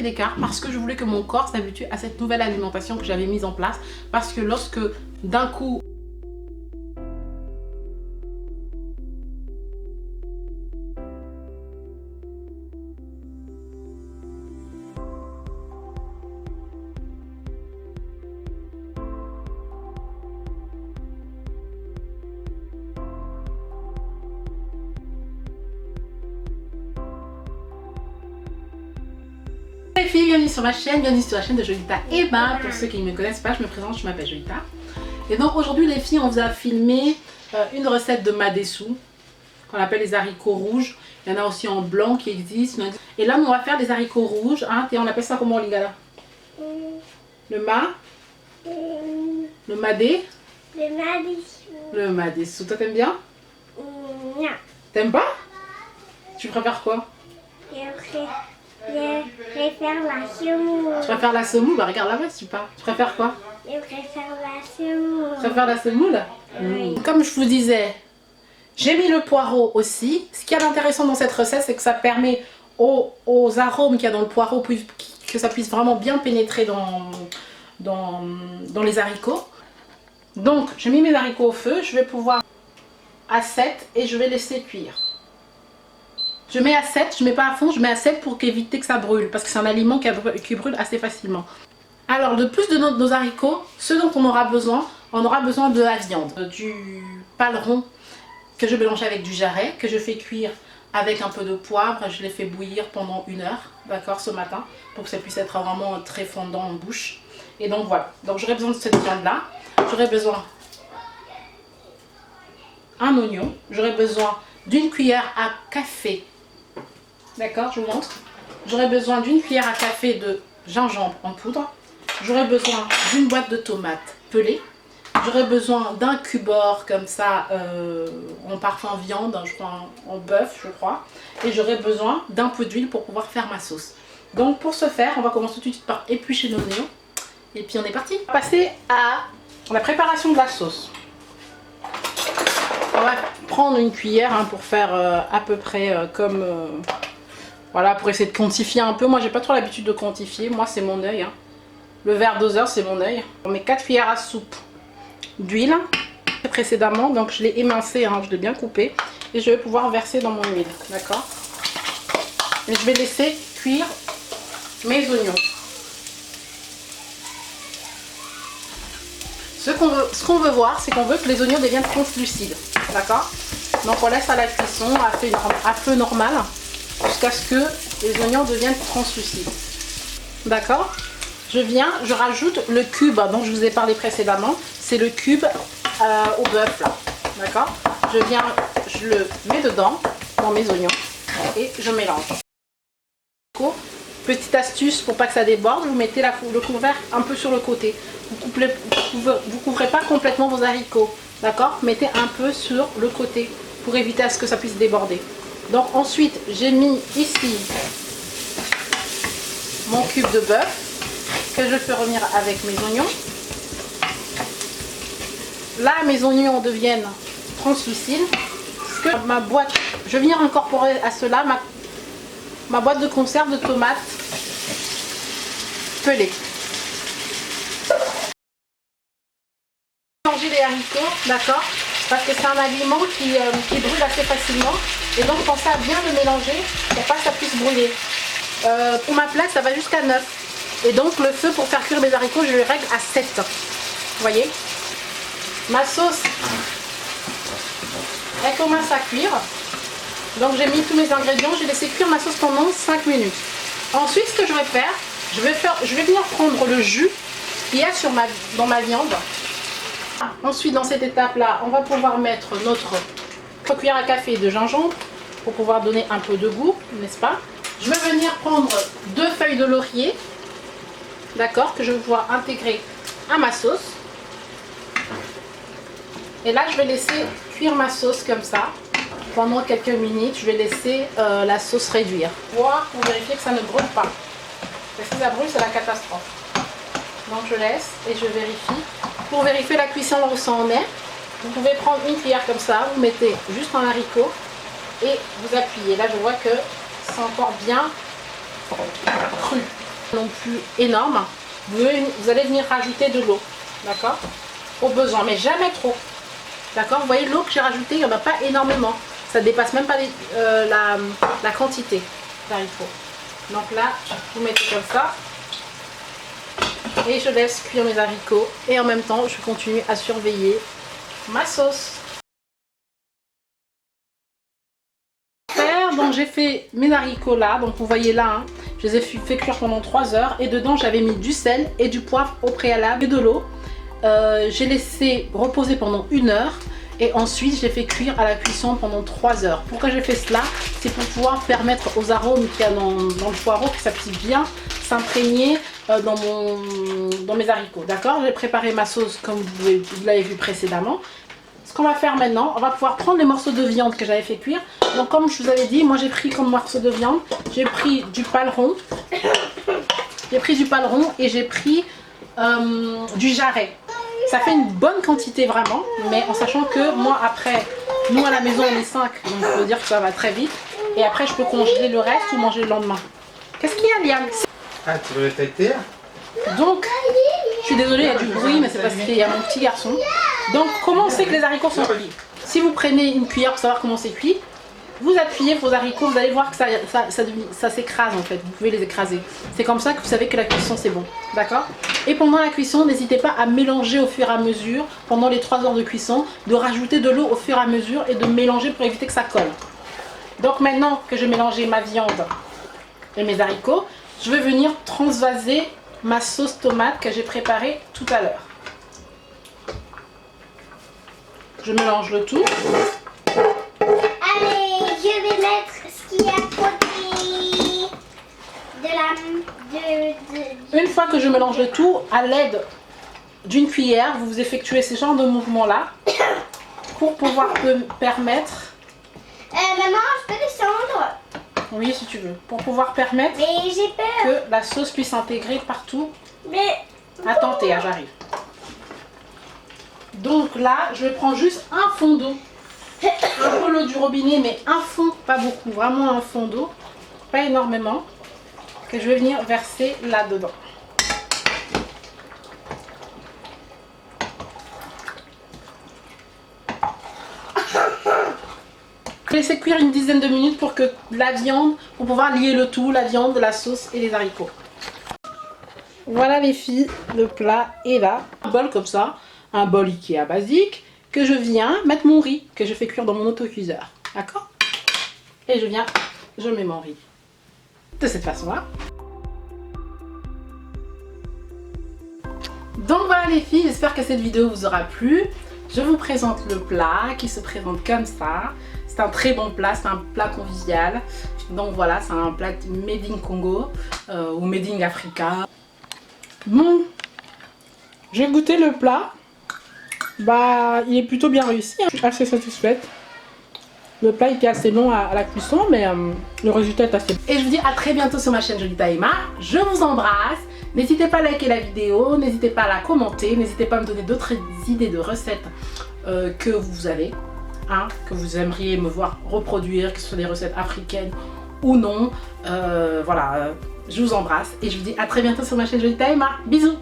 d'écart parce que je voulais que mon corps s'habitue à cette nouvelle alimentation que j'avais mise en place. Parce que lorsque d'un coup... Les filles, bienvenue sur ma chaîne, bienvenue sur la chaîne de Jolita Emma. Pour ceux qui ne me connaissent pas, je me présente, je m'appelle Jolita. Et donc aujourd'hui les filles, on vous a filmé une recette de madessou qu'on appelle les haricots rouges. Il y en a aussi en blanc qui existent. Et là on va faire des haricots rouges, hein, et on appelle ça comment, Ligala? Le madé. Le madessou. Toi t'aimes bien? Non. T'aimes pas? Tu préfères quoi? Je préfère la semoule. Tu préfères la semoule? Bah regarde là-bas, tu pas. Tu préfères quoi? Je préfère la semoule. Tu préfères la semoule? Oui. Comme je vous disais, j'ai mis le poireau aussi. Ce qui est intéressant dans cette recette, c'est que ça permet aux arômes qu'il y a dans le poireau que ça puisse vraiment bien pénétrer dans les haricots. Donc, j'ai mis mes haricots au feu. Je vais pouvoir à 7 et je vais laisser cuire. Je mets à 7, je mets pas à fond, je mets à 7 pour éviter que ça brûle. Parce que c'est un aliment qui brûle assez facilement. Alors, de plus de nos haricots, ce dont on aura besoin de la viande. Du paleron que je mélange avec du jarret, que je fais cuire avec un peu de poivre. Je l'ai fait bouillir pendant 1 heure, d'accord, ce matin, pour que ça puisse être vraiment très fondant en bouche. Et donc voilà, donc j'aurai besoin de cette viande-là. J'aurai besoin d'un oignon, j'aurai besoin d'une cuillère à café. D'accord, je vous montre. J'aurai besoin d'une cuillère à café de gingembre en poudre. J'aurai besoin d'une boîte de tomates pelées. J'aurai besoin d'un cubord comme ça en parfum viande, je crois, en bœuf, je crois. Et j'aurai besoin d'un peu d'huile pour pouvoir faire ma sauce. Donc pour ce faire, on va commencer tout de suite par éplucher nos oignons. Et puis on est parti. On va passer à la préparation de la sauce. On va prendre une cuillère hein, pour faire à peu près comme... voilà, pour essayer de quantifier un peu. Moi, j'ai pas trop l'habitude de quantifier. Moi, c'est mon œil. Hein. Le verre doseur, c'est mon œil. On met 4 cuillères à soupe d'huile précédemment. Donc, je l'ai émincé, hein, je l'ai bien coupé. Et je vais pouvoir verser dans mon huile. D'accord? Et je vais laisser cuire mes oignons. Ce qu'on veut voir, c'est qu'on veut que les oignons deviennent translucides. D'accord? Donc, on laisse à la cuisson à feu normal. Jusqu'à ce que les oignons deviennent translucides. D'accord? Je rajoute le cube dont je vous ai parlé précédemment. C'est le cube au bœuf là. D'accord? Je le mets dedans, dans mes oignons, et je mélange. Petite astuce pour pas que ça déborde, vous mettez le couvercle un peu sur le côté. Vous couvrez pas complètement vos haricots. D'accord? Mettez un peu sur le côté pour éviter à ce que ça puisse déborder. Donc ensuite, j'ai mis ici mon cube de bœuf que je fais revenir avec mes oignons. Là, mes oignons deviennent translucides. Ma boîte, je vais venir incorporer à cela ma boîte de conserve de tomates pelées. Changer les haricots, d'accord? Parce que c'est un aliment qui brûle assez facilement. Et donc pensez à bien le mélanger pour pas que ça puisse brûler. Pour ma plaque, ça va jusqu'à 9. Et donc le feu pour faire cuire mes haricots, je le règle à 7. Vous voyez? Ma sauce, elle commence à cuire. Donc j'ai mis tous mes ingrédients, j'ai laissé cuire ma sauce pendant 5 minutes. Ensuite, ce que je vais faire, je vais venir prendre le jus qu'il y a dans ma viande. Ensuite, dans cette étape-là, on va pouvoir mettre notre cuillère à café de gingembre pour pouvoir donner un peu de goût, n'est-ce pas? Je vais venir prendre 2 feuilles de laurier, d'accord, que je vais pouvoir intégrer à ma sauce. Et là, je vais laisser cuire ma sauce comme ça pendant quelques minutes. Je vais laisser la sauce réduire. Voir pour vérifier que ça ne brûle pas. Parce que si ça brûle, c'est la catastrophe. Donc je laisse et je vérifie. Pour vérifier la cuisson où ça en est, vous pouvez prendre une cuillère comme ça, vous mettez juste un haricot et vous appuyez. Là je vois que c'est encore bien cru, non plus énorme. Vous allez venir rajouter de l'eau, d'accord, au besoin, mais jamais trop. D'accord, vous voyez l'eau que j'ai rajoutée, il n'y en a pas énormément. Ça dépasse même pas la quantité d'haricots. Donc là, vous mettez comme ça. Et je laisse cuire mes haricots. Et en même temps, je continue à surveiller ma sauce. Donc j'ai fait mes haricots là. Donc vous voyez là, hein, je les ai fait cuire pendant 3 heures. Et dedans, j'avais mis du sel et du poivre au préalable et de l'eau. J'ai laissé reposer pendant 1 heure. Et ensuite, j'ai fait cuire à la cuisson pendant 3 heures. Pourquoi j'ai fait cela? C'est pour pouvoir permettre aux arômes qu'il y a dans le poireau que ça puisse bien s'imprégner dans mes haricots. D'accord? J'ai préparé ma sauce comme vous l'avez vu précédemment. Ce qu'on va faire maintenant, on va pouvoir prendre les morceaux de viande que j'avais fait cuire. Donc comme je vous avais dit, moi j'ai pris comme morceau de viande, j'ai pris du paleron. J'ai pris du paleron et j'ai pris du jarret. Ça fait une bonne quantité vraiment, mais en sachant que moi après, nous à la maison on est 5, donc je veux dire que ça va très vite. Et après je peux congeler le reste ou manger le lendemain. Qu'est-ce qu'il y a, Liam? Ah, tu veux têter? Donc, je suis désolée, il y a du bruit, mais c'est parce qu'il y a mon petit garçon. Donc, comment on sait que les haricots sont cuits? Si vous prenez une cuillère pour savoir comment c'est cuit, vous appuyez vos haricots, vous allez voir que ça s'écrase en fait, vous pouvez les écraser. C'est comme ça que vous savez que la cuisson c'est bon, d'accord? Et pendant la cuisson, n'hésitez pas à mélanger au fur et à mesure, pendant les 3 heures de cuisson, de rajouter de l'eau au fur et à mesure et de mélanger pour éviter que ça colle. Donc maintenant que j'ai mélangé ma viande et mes haricots, je vais venir transvaser ma sauce tomate que j'ai préparée tout à l'heure. Je mélange le tout. Allez, je vais mettre ce qu'il y a côté de Une fois que je mélange le tout, à l'aide d'une cuillère, vous effectuez ce genre de mouvement-là pour pouvoir permettre... maman, je peux descendre? Oui, si tu veux. Pour pouvoir permettre Mais j'ai peur. que la sauce puisse s'intégrer partout. Mais... Attends, Théa, j'arrive. Donc là, je prends juste un fond d'eau. Un peu l'eau du robinet, mais un fond, pas beaucoup. Vraiment un fond d'eau. Pas énormément. Que je vais venir verser là-dedans. Laissez cuire une dizaine de minutes pour que la viande, pour pouvoir lier le tout, la viande, la sauce et les haricots. Voilà les filles, le plat est là. Un bol comme ça, un bol Ikea basique, que je viens mettre mon riz, que je fais cuire dans mon autocuiseur. D'accord? Et je mets mon riz. De cette façon-là. Donc voilà les filles, j'espère que cette vidéo vous aura plu. Je vous présente le plat qui se présente comme ça. C'est un très bon plat, c'est un plat convivial. Donc voilà, c'est un plat made in Congo ou made in Africa. Bon, j'ai goûté le plat. Bah, il est plutôt bien réussi. Je suis assez satisfaite. Le plat était assez long à la cuisson, mais le résultat est assez bon. Et je vous dis à très bientôt sur ma chaîne Jolita Emma. Je vous embrasse. N'hésitez pas à liker la vidéo, n'hésitez pas à la commenter, n'hésitez pas à me donner d'autres idées de recettes que vous avez, hein, que vous aimeriez me voir reproduire, que ce soit des recettes africaines ou non. Voilà, je vous embrasse et je vous dis à très bientôt sur ma chaîne Jolita Emma. Bisous!